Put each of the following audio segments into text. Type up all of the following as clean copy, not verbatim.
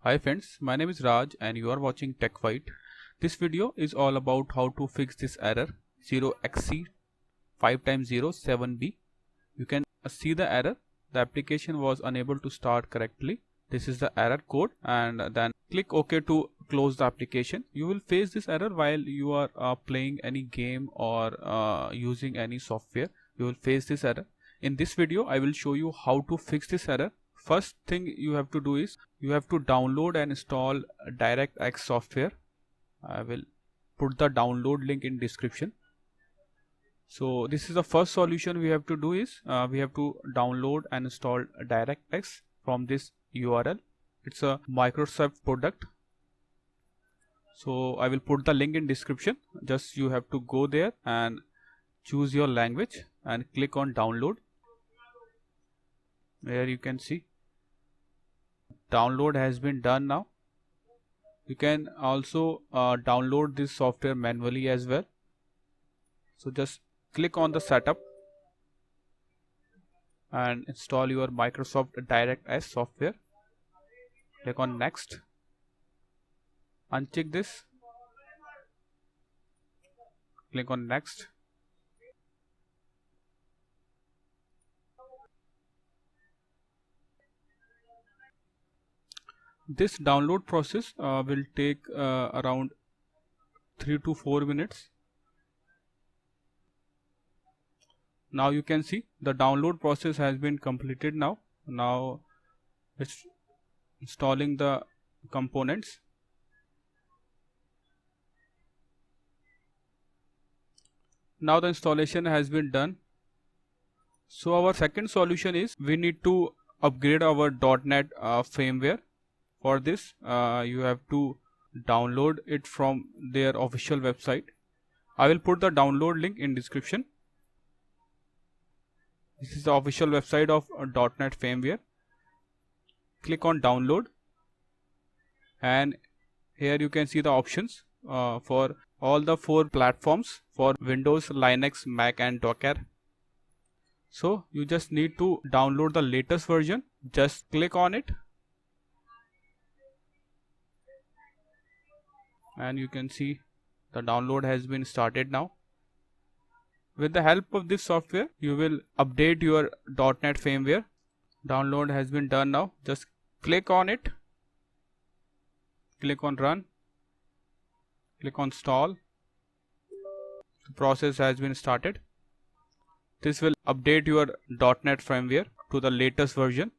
Hi friends, my name is Raj and you are watching TechFight. This video is all about how to fix this error 0xc 5 times 0 7b. You can see the error. The application was unable to start correctly. This is the error code, and then click OK to close the application. You will face this error while you are playing any game or using any software. You will face this error. In this video I will show you how to fix this error. First thing you have to do is you have to download and install DirectX software. I will put the download link in description. So this is the first solution we have to do is we have to download and install DirectX from this URL. It's a Microsoft product. So I will put the link in description. Just you have to go there and choose your language and click on download. There you can see download has been done now. You can also download this software manually as well. So just click on the setup and install your Microsoft DirectX software. Click on next. Uncheck this. Click on next. This download process will take around 3 to 4 minutes. Now you can see the download process has been completed now. Now it's installing the components. Now the installation has been done. So our second solution is we need to upgrade our .NET firmware. For this you have to download it from their official website. I will put the download link in description. This is the official website of .NET firmware. Click on download, and here you can see the options for all the 4 platforms for Windows, Linux, Mac and Docker. So you just need to download the latest version. Just click on it and you can see the download has been started now. With the help of this software you will update your .NET firmware. Download has been done now. Just click on it, click on run, click on install. The process has been started. This will update your .NET firmware to the latest version.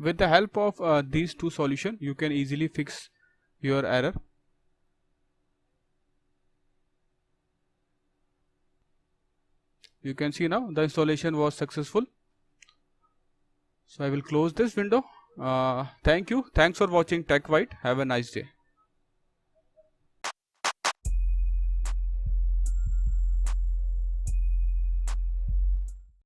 With the help of these two solutions you can easily fix your error. You can see now the installation was successful. So I will close this window. Thank you. Thanks for watching TechFight. Have a nice day.